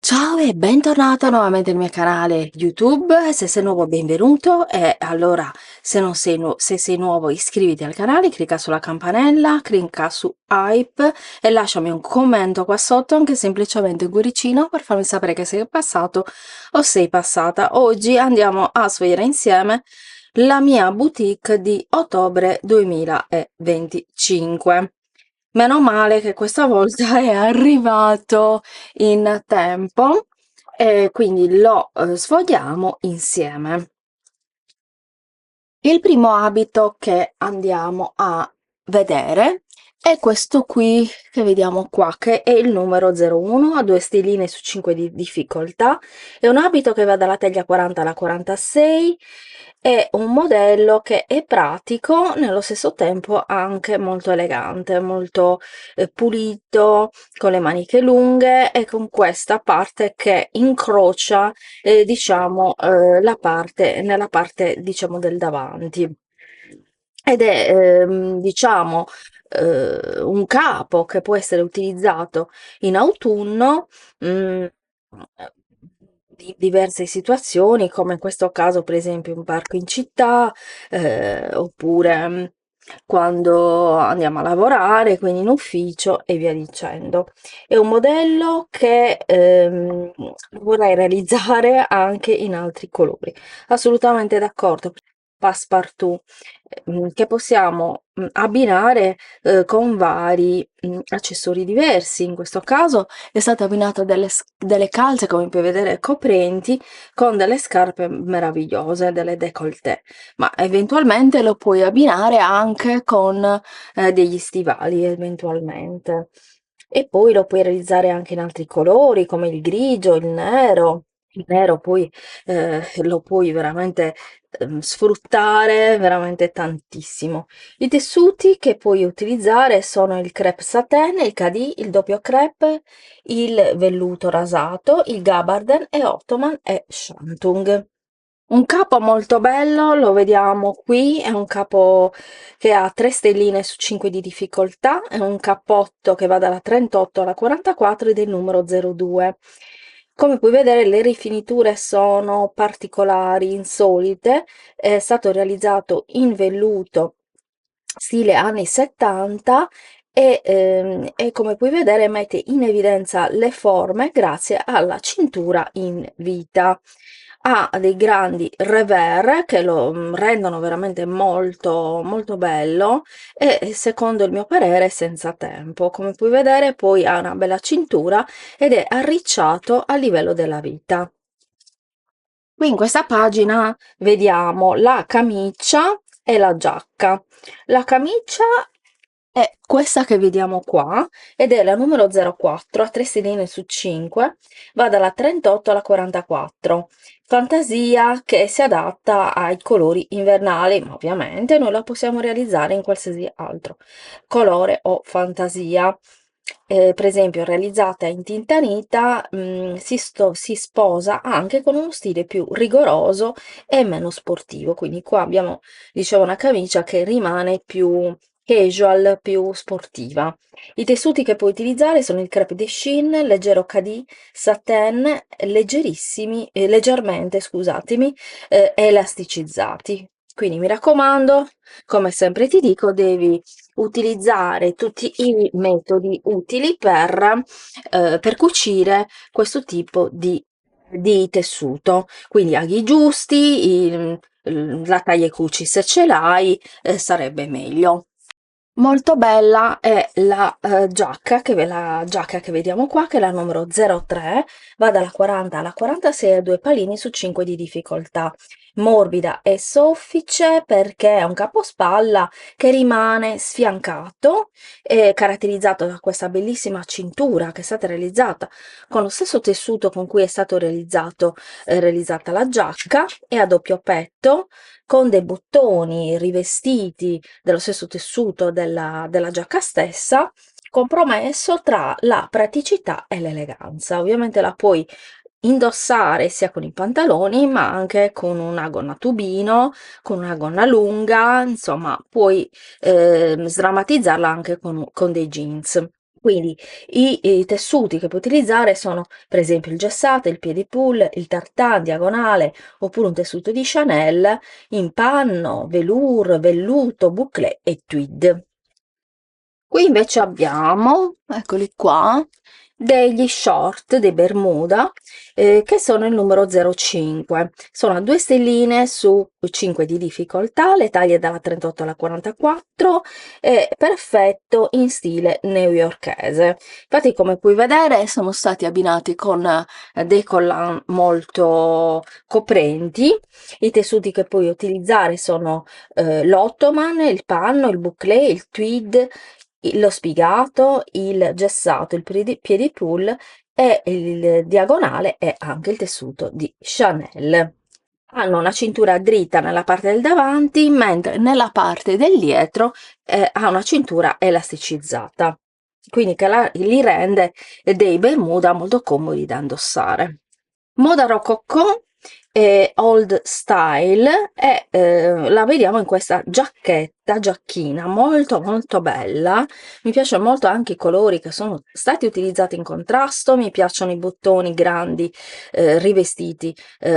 Ciao e bentornato nuovamente nel mio canale YouTube. Se sei nuovo, benvenuto. E allora, se non sei, se sei nuovo, iscriviti al canale, clicca sulla campanella, clicca su Hype e lasciami un commento qua sotto, anche semplicemente un cuoricino per farmi sapere che sei passato o sei passata. Oggi andiamo a sfogliare insieme la mia boutique di ottobre 2025. Meno male che questa volta è arrivato in tempo e quindi lo sfogliamo insieme. Il primo abito che andiamo a vedere è questo qui che vediamo qua, che è il numero 01, a 2 stelline su 5 di difficoltà. È un abito che va dalla taglia 40 alla 46, è un modello che è pratico, nello stesso tempo anche molto elegante, molto pulito, con le maniche lunghe e con questa parte che incrocia diciamo nella parte diciamo del davanti, ed è diciamo un capo che può essere utilizzato in autunno, di diverse situazioni, come in questo caso per esempio un parco in città, oppure quando andiamo a lavorare, quindi in ufficio e via dicendo. È un modello che vorrei realizzare anche in altri colori. Assolutamente d'accordo. Passepartout, che possiamo abbinare con vari accessori diversi. In questo caso è stato abbinato delle calze, come puoi vedere, coprenti, con delle scarpe meravigliose, delle décolleté, ma eventualmente lo puoi abbinare anche con degli stivali, eventualmente. E poi lo puoi realizzare anche in altri colori, come il grigio, il nero. Il nero poi lo puoi veramente sfruttare veramente tantissimo. I tessuti che puoi utilizzare sono il crepe satin, il cadì, il doppio crepe, il velluto rasato, il gabardine e ottoman e shantung. Un capo molto bello, lo vediamo qui, è un capo che ha 3 stelline su 5 di difficoltà, è un cappotto che va dalla 38 alla 44 ed è il numero 02. Come puoi vedere le rifiniture sono particolari, insolite, è stato realizzato in velluto stile anni 70 e come puoi vedere mette in evidenza le forme grazie alla cintura in vita. Ha dei grandi revers che lo rendono veramente molto molto bello e secondo il mio parere senza tempo. Come puoi vedere poi ha una bella cintura ed è arricciato a livello della vita. Qui in questa pagina vediamo la camicia e la giacca. La camicia è questa che vediamo qua ed è la numero 04 a 3 stelline su 5, va dalla 38 alla 44. Fantasia che si adatta ai colori invernali, ma ovviamente noi la possiamo realizzare in qualsiasi altro colore o fantasia. Per esempio realizzata in tintanita, si sposa anche con uno stile più rigoroso e meno sportivo, quindi qua abbiamo diciamo una camicia che rimane più casual, più sportiva. I tessuti che puoi utilizzare sono il crêpe de chine, leggero cadì, satin, leggerissimi, leggermente, scusatemi, elasticizzati. Quindi mi raccomando, come sempre ti dico, devi utilizzare tutti i metodi utili per cucire questo tipo di tessuto. Quindi aghi giusti, la taglia e cuci se ce l'hai, sarebbe meglio. Molto bella è la giacca che vediamo qua, che è la numero 03, va dalla 40 alla 46 a 2 palini su 5 di difficoltà. Morbida e soffice perché è un capospalla che rimane sfiancato e caratterizzato da questa bellissima cintura che è stata realizzata con lo stesso tessuto con cui è stato realizzata la giacca, e a doppio petto con dei bottoni rivestiti dello stesso tessuto della giacca stessa, compromesso tra la praticità e l'eleganza. Ovviamente la puoi indossare sia con i pantaloni, ma anche con una gonna a tubino, con una gonna lunga, insomma, puoi sdrammatizzarla anche con dei jeans. Quindi i tessuti che puoi utilizzare sono per esempio il gessato, il piedi-pull, il tartan diagonale oppure un tessuto di Chanel in panno, velour, velluto, bouclé e tweed. Qui invece abbiamo, eccoli qua, degli short, dei Bermuda, che sono il numero 05. Sono a 2 stelline su 5 di difficoltà, le taglie dalla 38 alla 44, perfetto in stile newyorkese. Infatti, come puoi vedere, sono stati abbinati con dei collant molto coprenti. I tessuti che puoi utilizzare sono l'ottoman, il panno, il bouclé, il tweed, lo spigato, il gessato, il piedi-pull e il diagonale e anche il tessuto di Chanel. Hanno una cintura dritta nella parte del davanti, mentre nella parte del dietro ha una cintura elasticizzata, quindi che li rende dei Bermuda molto comodi da indossare. Moda rococò e old style e la vediamo in questa giacchina molto molto bella. Mi piacciono molto anche i colori che sono stati utilizzati in contrasto, mi piacciono i bottoni grandi rivestiti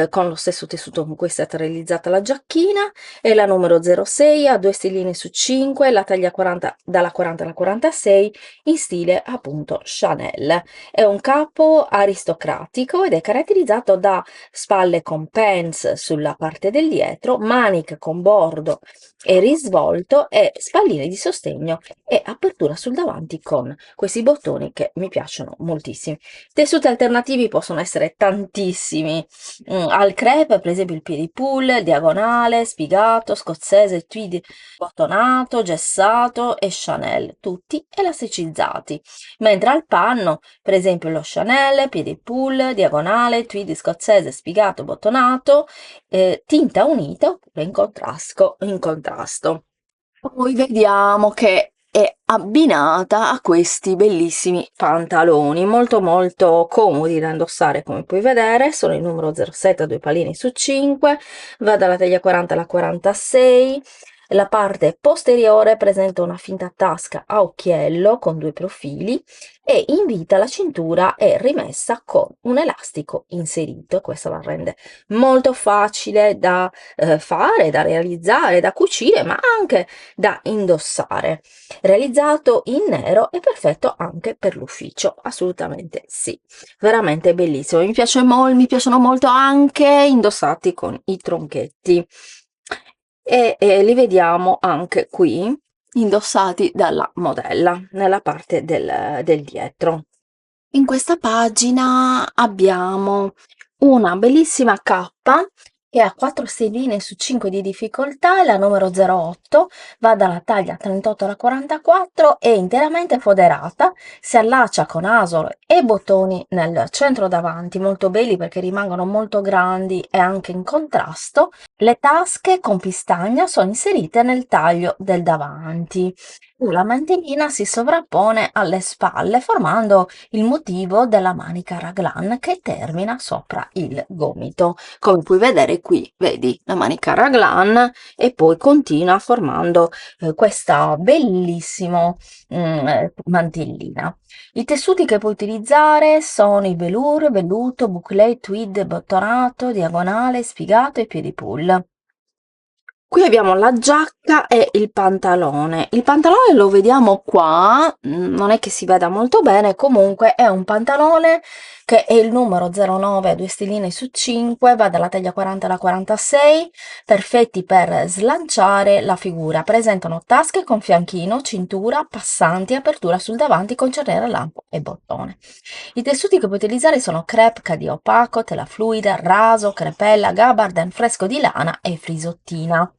con lo stesso tessuto con cui è stata realizzata la giacchina. È la numero 06 a 2 stelline su 5, la taglia 40 dalla 40 alla 46 in stile appunto Chanel. È un capo aristocratico ed è caratterizzato da spalle con pants sulla parte del dietro, maniche con bordo e risvolto e spalline di sostegno e apertura sul davanti con questi bottoni che mi piacciono moltissimo. Tessuti alternativi possono essere tantissimi. Al crepe, per esempio, il piedi-pull, diagonale, spigato, scozzese, tweed, bottonato, gessato e Chanel, tutti elasticizzati. Mentre al panno, per esempio, lo Chanel, piedi-pull, diagonale, tweed scozzese, spigato, bottonato, tinta unita oppure in contrasto. Poi vediamo che è abbinata a questi bellissimi pantaloni molto molto comodi da indossare, come puoi vedere sono il numero 07 a 2 palline su 5, va dalla taglia 40 alla 46. La parte posteriore presenta una finta tasca a occhiello con 2 profili e in vita la cintura è rimessa con un elastico inserito. Questo la rende molto facile da fare, da realizzare, da cucire, ma anche da indossare. Realizzato in nero è perfetto anche per l'ufficio, assolutamente sì, veramente bellissimo. Mi piacciono molto anche indossati con i tronchetti e li vediamo anche qui indossati dalla modella nella parte del dietro. In questa pagina abbiamo una bellissima cappa che ha 4 stelline su 5 di difficoltà, è la numero 08, va dalla taglia 38 alla 44, è interamente foderata, si allaccia con asolo e bottoni nel centro davanti, molto belli perché rimangono molto grandi e anche in contrasto. Le tasche con pistagna sono inserite nel taglio del davanti. La mantellina si sovrappone alle spalle formando il motivo della manica raglan che termina sopra il gomito. Come puoi vedere qui, vedi la manica raglan e poi continua formando questa bellissima mantellina. I tessuti che puoi utilizzare sono il velour, velluto, bouclé, tweed, bottonato, diagonale, spigato e piedi-pull. Qui abbiamo la giacca e il pantalone. Il pantalone lo vediamo qua, non è che si veda molto bene, comunque è un pantalone che è il numero 09 a 2 stelline su 5, va dalla taglia 40 alla 46, perfetti per slanciare la figura. Presentano tasche con fianchino, cintura, passanti, apertura sul davanti con cerniera, lampo e bottone. I tessuti che puoi utilizzare sono crepe, cadia opaco, tela fluida, raso, crepella, gabardine, fresco di lana e frisottina.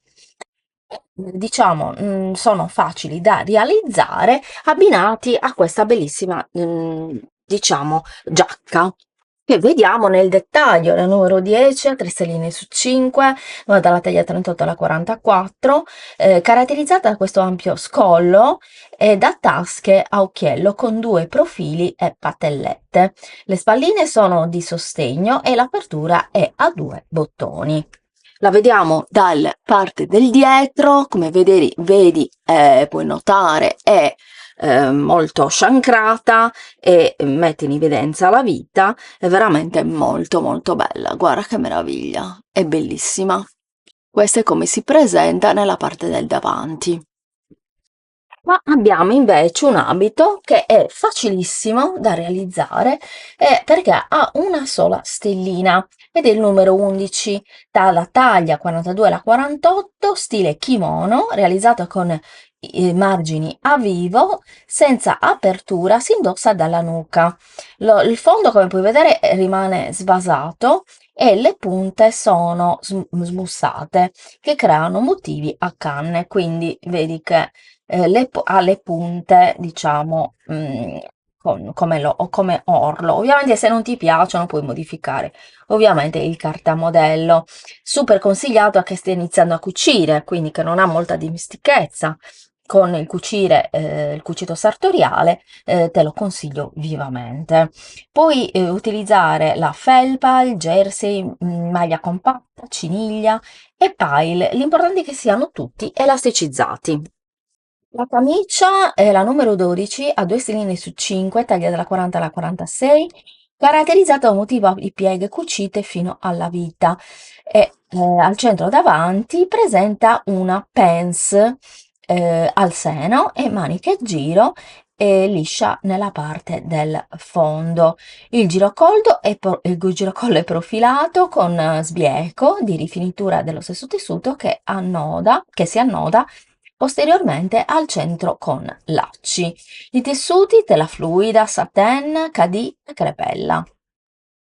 Diciamo, sono facili da realizzare abbinati a questa bellissima, diciamo, giacca che vediamo nel dettaglio. La numero 10 a 3 stelline su 5, va dalla taglia 38 alla 44, caratterizzata da questo ampio scollo e da tasche a occhiello con 2 profili e patellette. Le spalline sono di sostegno e l'apertura è a 2 bottoni. La vediamo dalla parte del dietro, come vedi, puoi notare, è molto sciancrata e mette in evidenza la vita, è veramente molto molto bella, guarda che meraviglia, è bellissima. Questa è come si presenta nella parte del davanti. Ma abbiamo invece un abito che è facilissimo da realizzare perché ha una sola stellina ed è il numero 11, dalla taglia 42 alla 48, stile kimono, realizzato con i margini a vivo, senza apertura, si indossa dalla nuca. Il fondo, come puoi vedere, rimane sbasato e le punte sono smussate, che creano motivi a canne, quindi vedi che ha le punte, diciamo, o come orlo. Ovviamente se non ti piacciono puoi modificare. Ovviamente il cartamodello, super consigliato a chi stia iniziando a cucire, quindi che non ha molta dimestichezza con il cucire, il cucito sartoriale, te lo consiglio vivamente. Puoi utilizzare la felpa, il jersey, maglia compatta, ciniglia e pile. L'importante è che siano tutti elasticizzati. La camicia è la numero 12, a 2 stelline su 5, taglia dalla 40 alla 46, caratterizzata da un motivo di pieghe cucite fino alla vita e al centro davanti presenta una pants al seno e maniche a giro e liscia nella parte del fondo. Il girocollo è profilato con sbieco di rifinitura dello stesso tessuto che si annoda posteriormente al centro con lacci. I tessuti tela fluida, satin, cadì e crepella.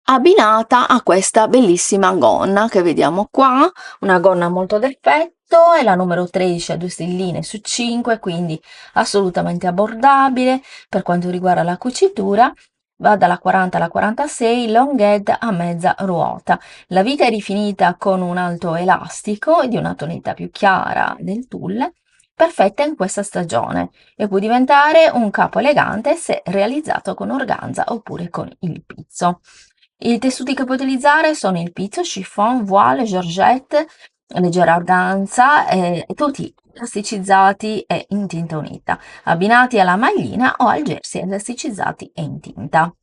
Abbinata a questa bellissima gonna che vediamo qua, una gonna molto d'effetto, è la numero 13 a 2 stelline su 5, quindi assolutamente abbordabile. Per quanto riguarda la cucitura, va dalla 40 alla 46, long head a mezza ruota. La vita è rifinita con un alto elastico di una tonalità più chiara del tulle, perfetta in questa stagione e può diventare un capo elegante se realizzato con organza oppure con il pizzo. I tessuti che puoi utilizzare sono il pizzo, chiffon, voile, georgette, leggera organza, tutti elasticizzati e in tinta unita, abbinati alla maglina o al jersey elasticizzati e in tinta.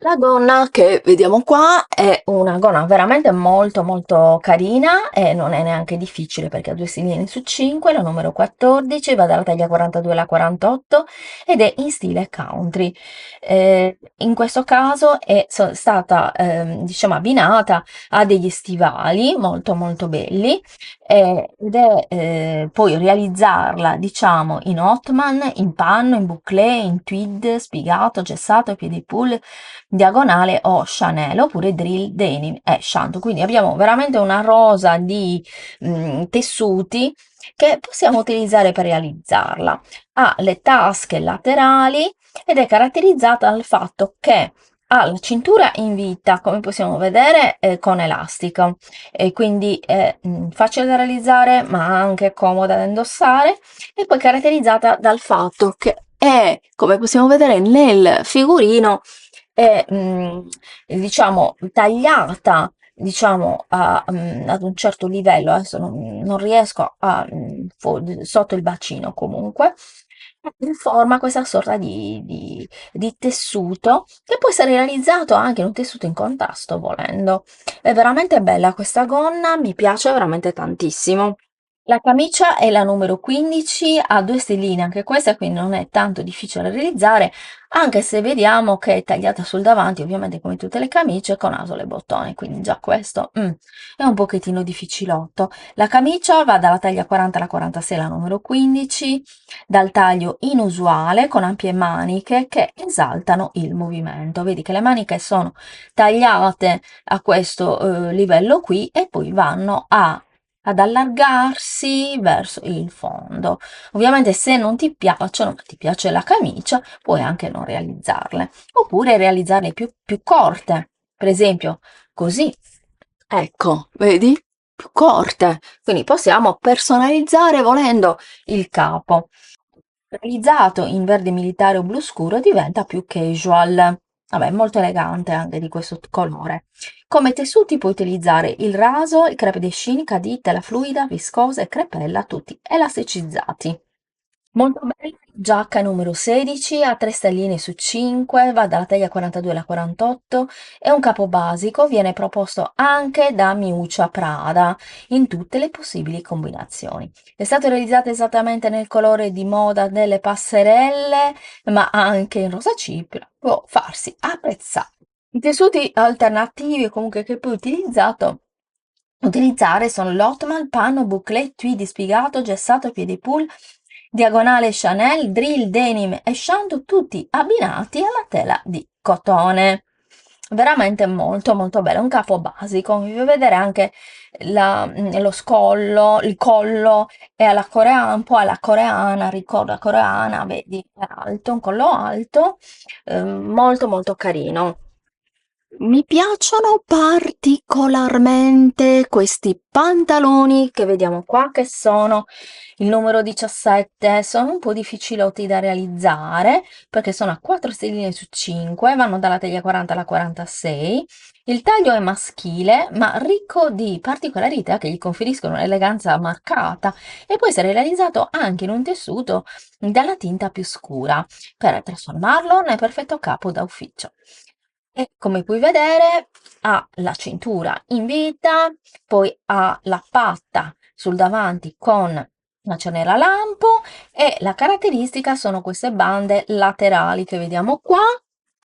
La gonna che vediamo qua è una gonna veramente molto molto carina e non è neanche difficile perché ha 2 stelline su 5, la numero 14, va dalla taglia 42 alla 48 ed è in stile country. In questo caso è stata diciamo abbinata a degli stivali molto molto belli ed è poi realizzarla diciamo in Hotman, in panno, in bouclé, in tweed, spiegato, gessato, piedi pull, diagonale o Chanel oppure drill denim e shanto. Quindi abbiamo veramente una rosa di tessuti che possiamo utilizzare per realizzarla. Ha le tasche laterali ed è caratterizzata dal fatto che ha la cintura in vita, come possiamo vedere, con elastico e quindi è facile da realizzare ma anche comoda da indossare e poi caratterizzata dal fatto che è, come possiamo vedere nel figurino, è diciamo tagliata diciamo ad un certo livello, adesso non riesco a sotto il bacino comunque, forma questa sorta di tessuto che può essere realizzato anche in un tessuto in contrasto volendo. È veramente bella questa gonna, mi piace veramente tantissimo. La camicia è la numero 15, ha 2 stelline anche questa, quindi non è tanto difficile da realizzare, anche se vediamo che è tagliata sul davanti, ovviamente come tutte le camicie, con asole e bottone, quindi già questo è un pochettino difficilotto. La camicia va dalla taglia 40 alla 46, la numero 15, dal taglio inusuale, con ampie maniche che esaltano il movimento. Vedi che le maniche sono tagliate a questo livello qui e poi vanno ad allargarsi verso il fondo. Ovviamente se non ti piacciono, ma ti piace la camicia, puoi anche non realizzarle, oppure realizzarle più corte, per esempio così. Ecco, vedi? Più corte. Quindi possiamo personalizzare volendo il capo. Realizzato in verde militare o blu scuro diventa più casual. Vabbè, molto elegante anche di questo colore. Come tessuti puoi utilizzare il raso, il crepe de chine, cadì, tela fluida, viscosa e crepella, tutti elasticizzati. Molto bella, giacca numero 16 a 3 stelline su 5, va dalla taglia 42 alla 48, è un capo basico, viene proposto anche da Miuccia Prada in tutte le possibili combinazioni. È stato realizzato esattamente nel colore di moda delle passerelle, ma anche in rosa cipria, può farsi apprezzare. I tessuti alternativi comunque che puoi utilizzare sono l'Ottoman, panno, bouclé, tweed spiegato, gessato, piedi pull, diagonale Chanel, drill, denim e shanto, tutti abbinati alla tela di cotone. Veramente molto molto bello, un capo basico. Vi fa vedere anche lo scollo, il collo è alla coreana, un po' alla coreana, ricorda coreana, vedi, è alto, un collo alto, molto molto carino. Mi piacciono particolarmente questi pantaloni che vediamo qua, che sono il numero 17. Sono un po' difficilotti da realizzare perché sono a 4 stelline su 5, vanno dalla taglia 40 alla 46. Il taglio è maschile, ma ricco di particolarità che gli conferiscono un'eleganza marcata e può essere realizzato anche in un tessuto dalla tinta più scura per trasformarlo nel perfetto capo da ufficio. E come puoi vedere ha la cintura in vita, poi ha la patta sul davanti con una cerniera a lampo e la caratteristica sono queste bande laterali che vediamo qua,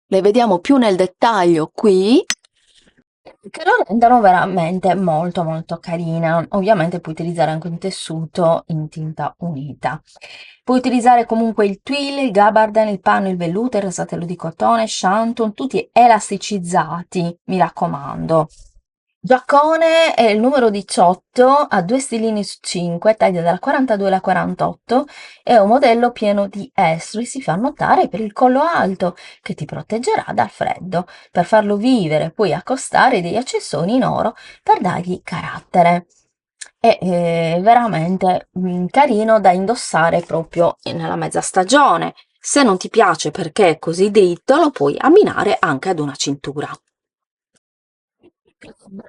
le vediamo più nel dettaglio qui, che lo rendono veramente molto molto carina. Ovviamente puoi utilizzare anche un tessuto in tinta unita. Puoi utilizzare comunque il twill, il gabardine, il panno, il velluto, il rastrello di cotone, shantung, tutti elasticizzati, mi raccomando. Giaccone è il numero 18 a 2 stilini su 5, taglia dalla 42 alla 48, è un modello pieno di estri, si fa notare per il collo alto che ti proteggerà dal freddo. Per farlo vivere puoi accostare degli accessori in oro per dargli carattere. È veramente carino da indossare proprio nella mezza stagione. Se non ti piace perché è così dritto, lo puoi abbinare anche ad una cintura.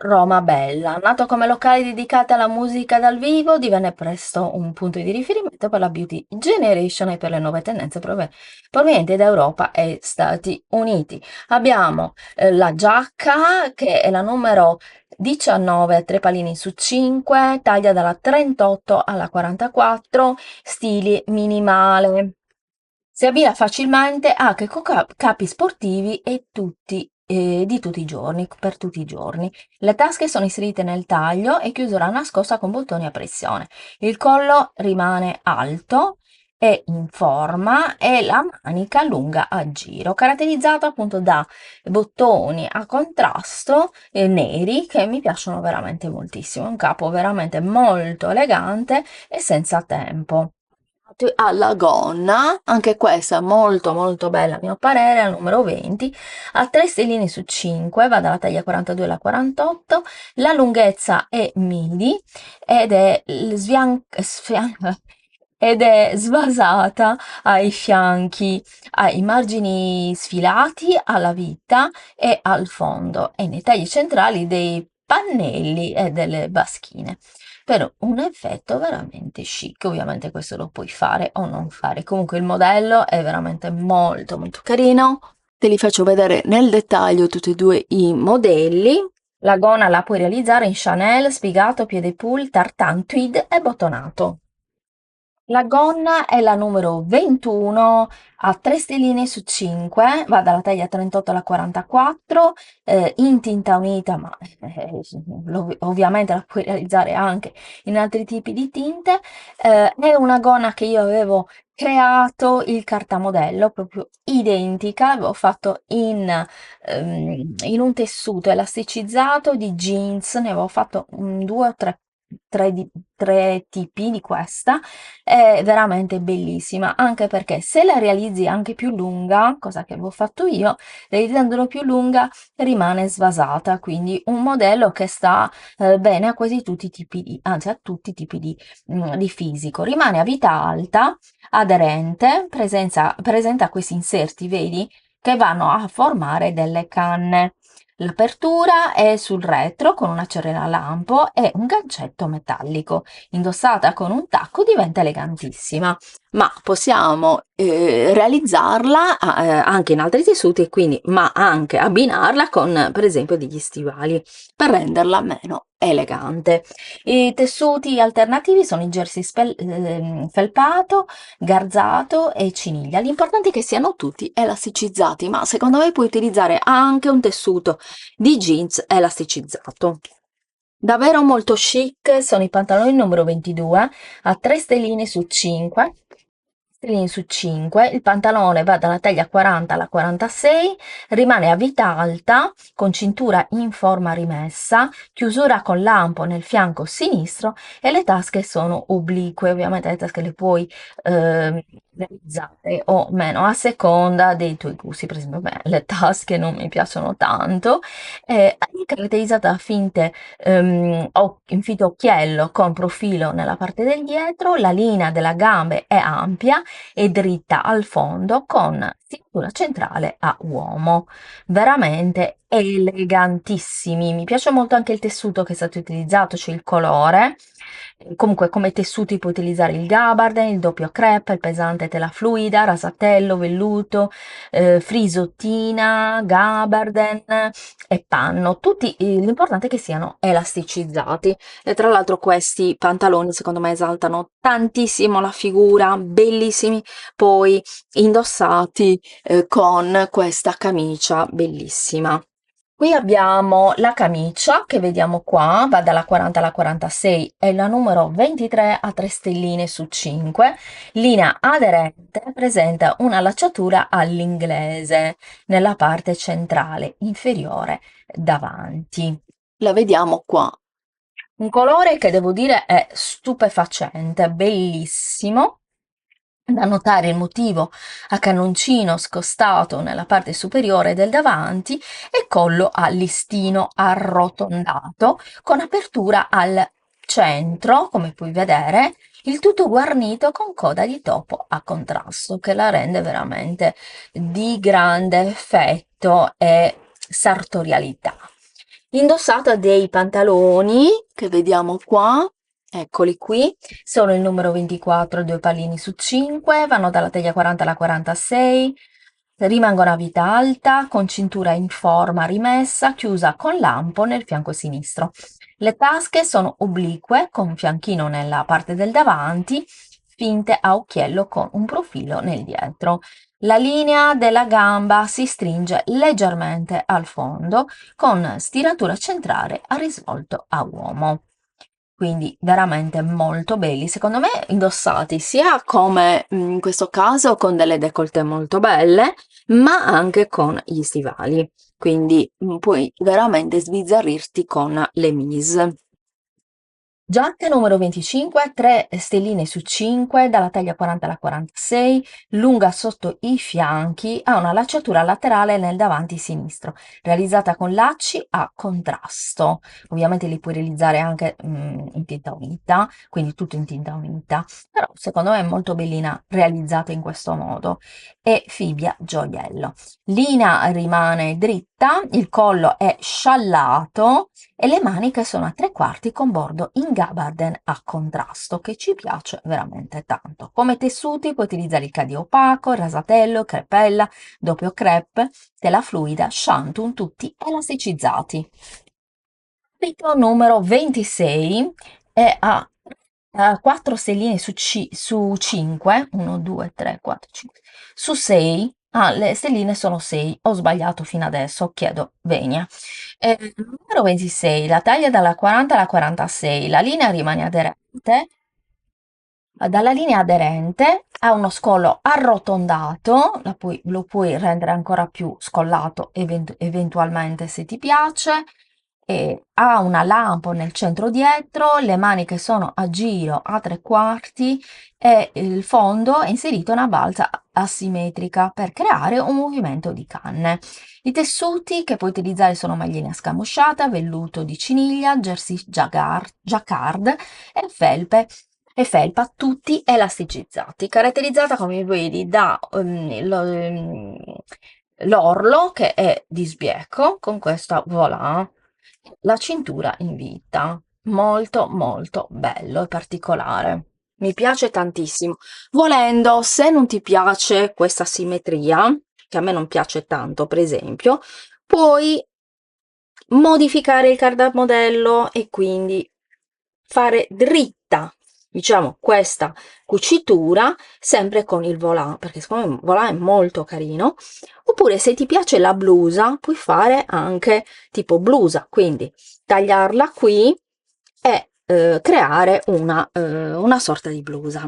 Roma Bella, nato come locale dedicato alla musica dal vivo, divenne presto un punto di riferimento per la beauty generation e per le nuove tendenze provenienti da Europa e Stati Uniti. Abbiamo la giacca che è la numero 19 a 3 pallini su 5, taglia dalla 38 alla 44, stili minimale. Si abbina facilmente anche con capi sportivi di tutti i giorni, per tutti i giorni. Le tasche sono inserite nel taglio e chiusura nascosta con bottoni a pressione. Il collo rimane alto e in forma e la manica lunga a giro, caratterizzata appunto da bottoni a contrasto neri che mi piacciono veramente moltissimo. È un capo veramente molto elegante e senza tempo. Alla gonna, anche questa molto molto bella a mio parere, al numero 20, a 3 stelline su 5, va dalla taglia 42 alla 48, la lunghezza è midi ed è, ed è svasata ai fianchi, ai margini sfilati, alla vita e al fondo e nei tagli centrali dei pannelli e delle baschine per un effetto veramente chic. Ovviamente questo lo puoi fare o non fare. Comunque il modello è veramente molto molto carino. Te li faccio vedere nel dettaglio tutti e due i modelli. La gonna la puoi realizzare in Chanel, spiegato, piede pull, tartan, tweed e bottonato. La gonna è la numero 21 a 3 stelline su 5, va dalla taglia 38 alla 44, in tinta unita, ma ovviamente la puoi realizzare anche in altri tipi di tinte. È una gonna che io avevo creato il cartamodello, proprio identica, l'avevo fatto in un tessuto elasticizzato di jeans, ne avevo fatto due o tre tipi di questa è veramente bellissima, anche perché se la realizzi anche più lunga, cosa che avevo fatto io, realizzandola più lunga rimane svasata, quindi un modello che sta bene a quasi tutti i tipi anzi a tutti i tipi di fisico. Rimane a vita alta, aderente, presenta questi inserti, vedi, che vanno a formare delle canne. L'apertura è sul retro con una cerera a lampo e un gancetto metallico. Indossata con un tacco diventa elegantissima. ma possiamo realizzarla anche in altri tessuti e quindi, ma anche abbinarla con, per esempio, degli stivali per renderla meno elegante. I tessuti alternativi sono il jersey felpato, garzato e ciniglia. L'importante è che siano tutti elasticizzati, ma secondo me puoi utilizzare anche un tessuto di jeans elasticizzato. Davvero molto chic sono i pantaloni numero 22 a 3 stelline su 5. Stelline su 5. Il pantalone va dalla taglia 40 alla 46, rimane a vita alta, con cintura in forma rimessa, chiusura con lampo nel fianco sinistro e le tasche sono oblique. Ovviamente le tasche le puoi realizzare o meno a seconda dei tuoi gusti. Per esempio, a me le tasche non mi piacciono tanto. È caratterizzata da finte in fito occhiello con profilo nella parte del dietro, la linea della gambe è ampia e dritta al fondo con cintura centrale a uomo. Veramente elegantissimi. Mi piace molto anche il tessuto che è stato utilizzato, cioè il colore. Comunque come tessuti puoi utilizzare il gabardine, il doppio crepe, il pesante tela fluida, rasatello, velluto, frisottina, gabardine e panno. Tutti, l'importante è che siano elasticizzati. E tra l'altro questi pantaloni secondo me esaltano tantissimo la figura, bellissimi, poi indossati con questa camicia bellissima. Qui abbiamo la camicia che vediamo qua, va dalla 40 alla 46, è la numero 23 a 3 stelline su 5, linea aderente, presenta una lacciatura all'inglese nella parte centrale inferiore davanti. La vediamo qua. Un colore che devo dire è stupefacente, bellissimo. Da notare il motivo a cannoncino scostato nella parte superiore del davanti e collo a listino arrotondato con apertura al centro, come puoi vedere, il tutto guarnito con coda di topo a contrasto che la rende veramente di grande effetto e sartorialità. Indossata dei pantaloni che vediamo qua, eccoli qui, sono il numero 24, 2 pallini su 5, vanno dalla taglia 40 alla 46, rimangono a vita alta, con cintura in forma rimessa, chiusa con lampo nel fianco sinistro. Le tasche sono oblique, con fianchino nella parte del davanti, finte a occhiello con un profilo nel dietro. La linea della gamba si stringe leggermente al fondo, con stiratura centrale a risvolto a uomo. Quindi veramente molto belli, secondo me indossati sia come in questo caso con delle décolleté molto belle, ma anche con gli stivali. Quindi puoi veramente sbizzarrirti con le mise. Giacca numero 25, 3 stelline su 5, dalla taglia 40 alla 46, lunga sotto i fianchi, ha una lacciatura laterale nel davanti sinistro, realizzata con lacci a contrasto. Ovviamente li puoi realizzare anche in tinta unita, quindi tutto in tinta unita, però secondo me è molto bellina realizzata in questo modo. E fibbia gioiello. Linea rimane dritta, il collo è sciallato e le maniche sono a 3/4 con bordo in gabardine a contrasto che ci piace veramente tanto. Come tessuti puoi utilizzare il cadio opaco, il rasatello, crepella, doppio crepe, tela fluida, shantung, tutti elasticizzati. Abito numero 26 è a 4 stelline su 5, 1, 2, 3, 4, 5, su 6. Ah, le stelline sono 6, ho sbagliato fino adesso, chiedo venia. Numero 26, la taglia dalla 40 alla 46, la linea rimane aderente, dalla linea aderente ha uno scollo arrotondato, lo puoi rendere ancora più scollato eventualmente se ti piace, e ha una lampo nel centro dietro, le maniche sono a giro a 3/4 e il fondo è inserito una balza asimmetrica per creare un movimento di canne. I tessuti che puoi utilizzare sono magliena scamosciata, velluto di ciniglia, jersey jacquard e felpa, tutti elasticizzati, caratterizzata come vedi da l'orlo che è di sbieco con questa voilà, la cintura in vita, molto molto bello e particolare. mi piace tantissimo. Volendo, se non ti piace questa simmetria, che a me non piace tanto, per esempio, puoi modificare il cardamodello e quindi fare dritta, diciamo, questa cucitura sempre con il volant, perché secondo me il volant è molto carino. Oppure se ti piace la blusa, puoi fare anche tipo blusa, quindi tagliarla qui e creare una sorta di blusa.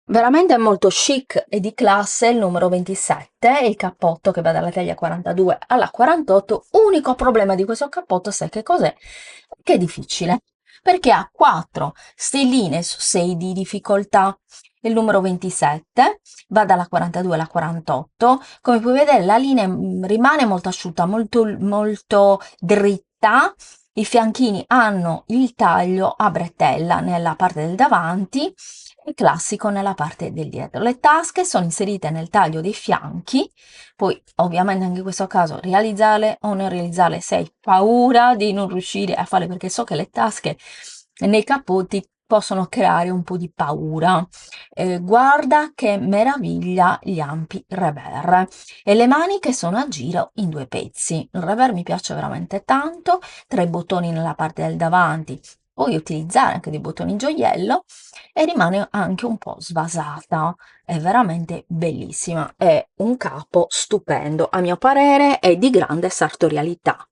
Veramente molto chic e di classe il numero 27, il cappotto che va dalla taglia 42 alla 48. Unico problema di questo cappotto, sai che cos'è? Che è difficile, perché ha 4 stelline su 6 di difficoltà. Il numero 27 va dalla 42 alla 48. Come puoi vedere, la linea rimane molto asciutta, molto dritta. I fianchini hanno il taglio a bretella nella parte del davanti e classico nella parte del dietro. Le tasche sono inserite nel taglio dei fianchi, poi ovviamente anche in questo caso realizzarle o non realizzarle se hai paura di non riuscire a farle, perché so che le tasche nei cappotti possono creare un po' di paura. Guarda che meraviglia gli ampi revers, e le maniche sono a giro in 2 pezzi. Il revers mi piace veramente tanto, 3 bottoni nella parte del davanti, puoi utilizzare anche dei bottoni gioiello e rimane anche un po' svasata. È veramente bellissima, è un capo stupendo, a mio parere è di grande sartorialità.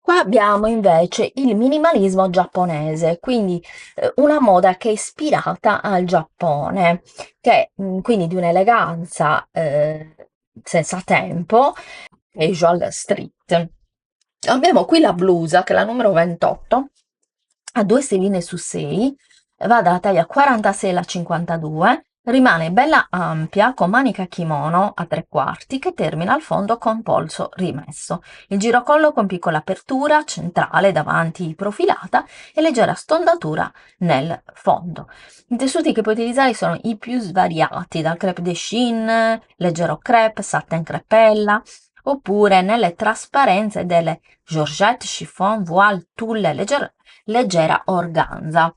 Qua abbiamo invece il minimalismo giapponese, quindi una moda che è ispirata al Giappone, che quindi di un'eleganza senza tempo, casual street. Abbiamo qui la blusa, che è la numero 28, ha 2 stelline su 6, va dalla taglia 46 alla 52, rimane bella ampia con manica kimono a 3/4 che termina al fondo con polso rimesso. Il girocollo con piccola apertura centrale davanti profilata e leggera stondatura nel fondo. I tessuti che puoi utilizzare sono i più svariati, dal crepe de chine, leggero crepe, satin crepella, oppure nelle trasparenze delle georgette, chiffon, voile, tulle, leggera organza.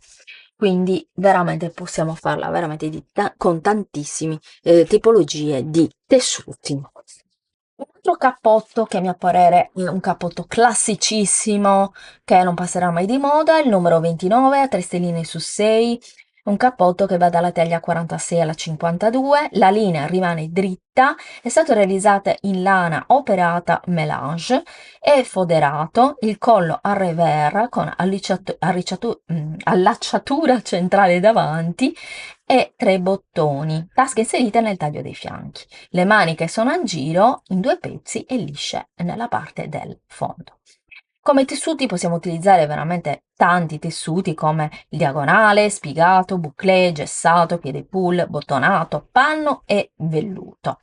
Quindi veramente possiamo farla veramente con tantissime tipologie di tessuti. Un altro cappotto che a mio parere è un cappotto classicissimo che non passerà mai di moda, il numero 29 a 3 stelline su 6, un cappotto che va dalla taglia 46 alla 52, la linea rimane dritta, è stato realizzato in lana operata melange, è foderato, il collo a revers con allacciatura centrale davanti e 3 bottoni, tasche inserite nel taglio dei fianchi. Le maniche sono a giro in 2 pezzi e lisce nella parte del fondo. Come tessuti possiamo utilizzare veramente tanti tessuti come il diagonale, spiegato, bouclé, gessato, piede pull, bottonato, panno e velluto.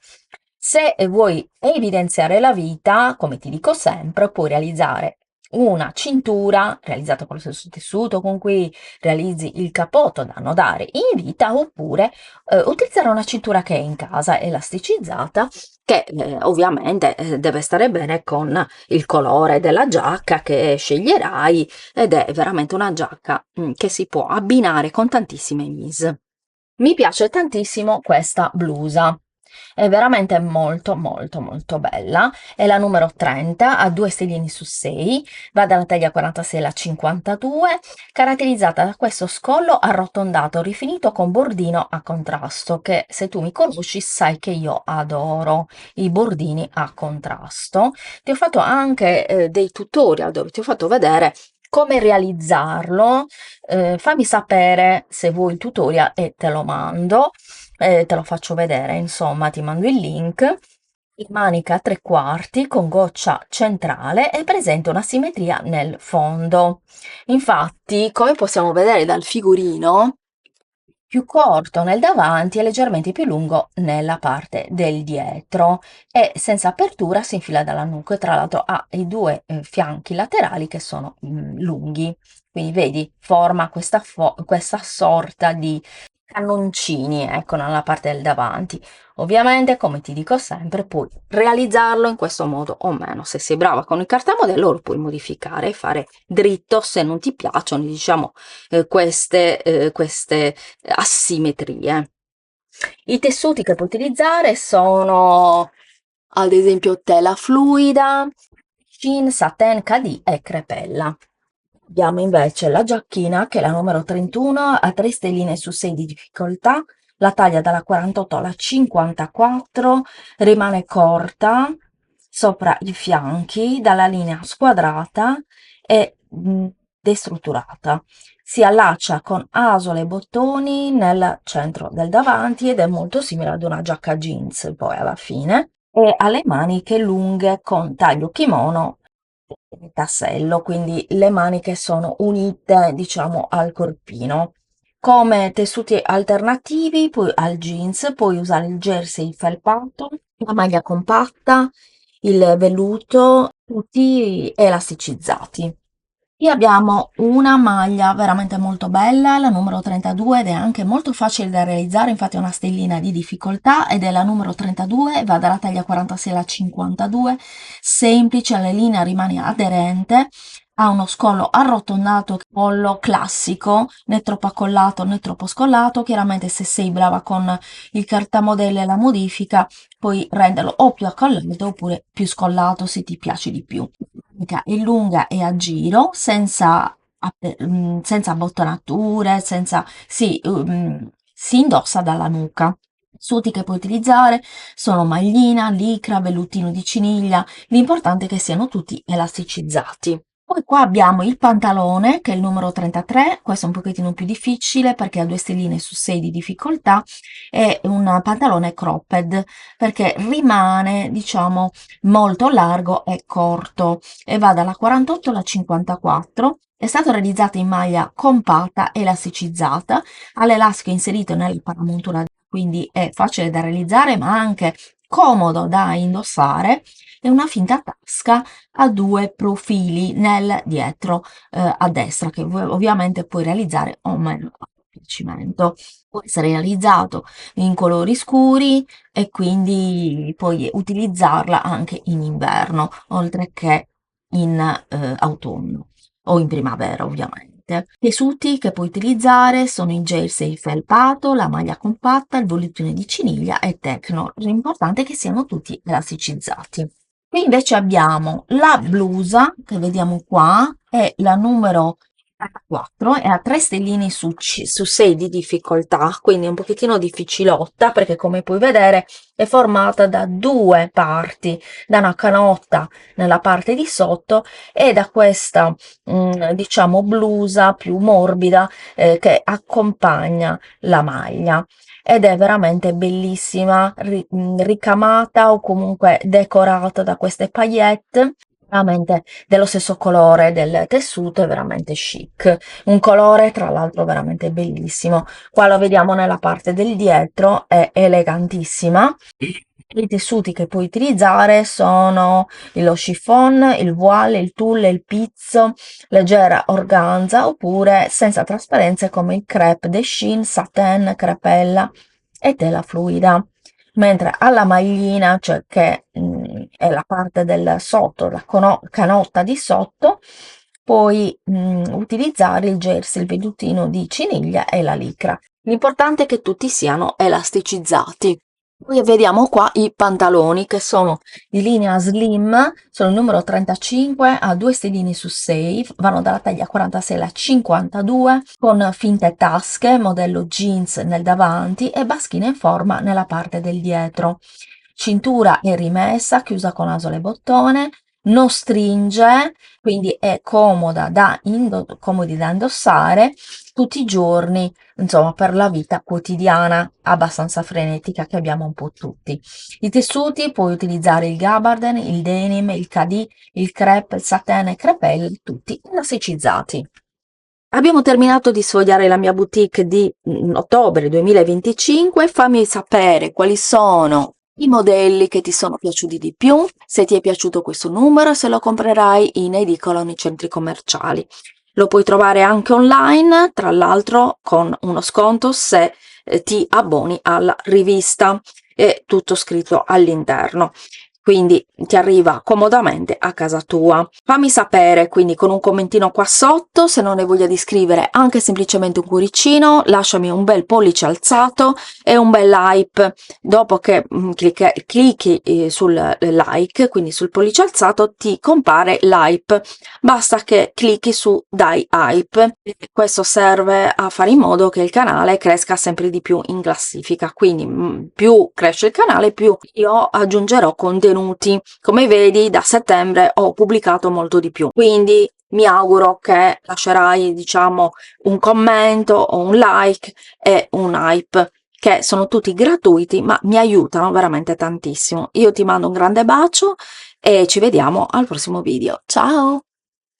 Se vuoi evidenziare la vita, come ti dico sempre, puoi realizzare una cintura realizzata con lo stesso tessuto con cui realizzi il cappotto da annodare in vita, oppure utilizzare una cintura che è in casa elasticizzata, che ovviamente deve stare bene con il colore della giacca che sceglierai, ed è veramente una giacca che si può abbinare con tantissime mise. Mi piace tantissimo questa blusa. È veramente molto molto molto bella, è la numero 30, ha 2 stellini su 6, va dalla taglia 46 alla 52, caratterizzata da questo scollo arrotondato rifinito con bordino a contrasto, che se tu mi conosci sai che io adoro i bordini a contrasto. Ti ho fatto anche dei tutorial dove ti ho fatto vedere come realizzarlo. Fammi sapere se vuoi il tutorial e te lo mando, te lo faccio vedere, insomma, ti mando il link. In manica a 3/4 con goccia centrale è presente una simmetria nel fondo. Infatti, come possiamo vedere dal figurino, più corto nel davanti e leggermente più lungo nella parte del dietro, e senza apertura si infila dalla nuca, e tra l'altro ha i 2 fianchi laterali che sono lunghi, quindi vedi, forma questa sorta di cannoncini, ecco, nella parte del davanti. Ovviamente, come ti dico sempre, puoi realizzarlo in questo modo o meno. Se sei brava con il cartamodello, lo puoi modificare e fare dritto se non ti piacciono, diciamo, queste asimmetrie. I tessuti che puoi utilizzare sono ad esempio tela fluida, jean, satin, cadì e crepella. Abbiamo invece la giacchina, che è la numero 31, a 3 stelline su 6 di difficoltà, la taglia dalla 48 alla 54, rimane corta sopra i fianchi, dalla linea squadrata e destrutturata. Si allaccia con asole e bottoni nel centro del davanti ed è molto simile ad una giacca jeans poi alla fine, e ha le maniche lunghe con taglio kimono e tassello, quindi le maniche sono unite, diciamo, al corpino. Come tessuti alternativi poi al jeans puoi usare il jersey felpato, la maglia compatta, il velluto, tutti elasticizzati. Qui abbiamo una maglia veramente molto bella, la numero 32, ed è anche molto facile da realizzare, infatti è una stellina di difficoltà ed è la numero 32, va dalla taglia 46 alla 52, semplice, la linea rimane aderente, ha uno scollo arrotondato, collo classico, né troppo accollato né troppo scollato. Chiaramente se sei brava con il cartamodello e la modifica puoi renderlo o più accollato oppure più scollato se ti piace di più. È lunga e a giro, senza abbottonature, si indossa dalla nuca. Tessuti che puoi utilizzare sono maglina, licra, vellutino di ciniglia, l'importante è che siano tutti elasticizzati. Poi qua abbiamo il pantalone, che è il numero 33, questo è un pochettino più difficile perché ha 2 stelline su 6 di difficoltà, è un pantalone cropped perché rimane, diciamo, molto largo e corto e va dalla 48 alla 54. È stato realizzato in maglia compatta e elasticicizzata, ha l'elastico inserito nella paramontura, quindi è facile da realizzare ma anche comodo da indossare, e una finta tasca a 2 profili nel dietro a destra, che ovviamente puoi realizzare o meno a piacimento. Può essere realizzato in colori scuri e quindi puoi utilizzarla anche in inverno, oltre che in autunno o in primavera, ovviamente. Tessuti che puoi utilizzare sono il jersey felpato, la maglia compatta, il velluto di ciniglia e tecno. L'importante è che siano tutti elasticizzati. Qui invece abbiamo la blusa, che vediamo qua, è la numero 4 e ha 3 stellini su 6 di difficoltà, quindi è un pochettino difficilotta perché come puoi vedere è formata da 2 parti, da una canotta nella parte di sotto e da questa diciamo blusa più morbida che accompagna la maglia, ed è veramente bellissima, ricamata o comunque decorata da queste paillette, veramente dello stesso colore del tessuto, è veramente chic, un colore tra l'altro veramente bellissimo. Qua lo vediamo nella parte del dietro, è elegantissima. I tessuti che puoi utilizzare sono lo chiffon, il voile, il tulle, il pizzo, leggera organza oppure senza trasparenze come il crepe de Chine, satin, crepella e tela fluida. Mentre alla maglina, cioè che è la parte del sotto, la canotta di sotto, puoi utilizzare il jersey, il vellutino di ciniglia e la licra. L'importante è che tutti siano elasticizzati. Poi vediamo qua i pantaloni che sono di linea slim, sono il numero 35, a 2 stellini su 6, vanno dalla taglia 46 alla 52, con finte tasche, modello jeans nel davanti e baschine in forma nella parte del dietro. Cintura è rimessa, chiusa con asole e bottone, non stringe, quindi è comodi da indossare tutti i giorni, insomma, per la vita quotidiana abbastanza frenetica che abbiamo un po' tutti. I tessuti puoi utilizzare il gabardine, il denim, il cadì, il crepe, il satin e crepelle, tutti elasticizzati. Abbiamo terminato di sfogliare la mia boutique di ottobre 2025. Fammi sapere quali sono i modelli che ti sono piaciuti di più, se ti è piaciuto questo numero, se lo comprerai in edicola o nei centri commerciali. Lo puoi trovare anche online, tra l'altro con uno sconto se ti abboni alla rivista, è tutto scritto all'interno, quindi ti arriva comodamente a casa tua. Fammi sapere quindi con un commentino qua sotto se non hai voglia di scrivere anche semplicemente un cuoricino, lasciami un bel pollice alzato e un bel like. Dopo che clicchi sul like, quindi sul pollice alzato, ti compare l'hype, basta che clicchi su dai hype. Questo serve a fare in modo che il canale cresca sempre di più in classifica, quindi più cresce il canale più io aggiungerò contenuti. Come vedi, da settembre ho pubblicato molto di più, quindi mi auguro che lascerai, diciamo, un commento o un like e un hype, che sono tutti gratuiti ma mi aiutano veramente tantissimo. Io ti mando un grande bacio e ci vediamo al prossimo video. Ciao!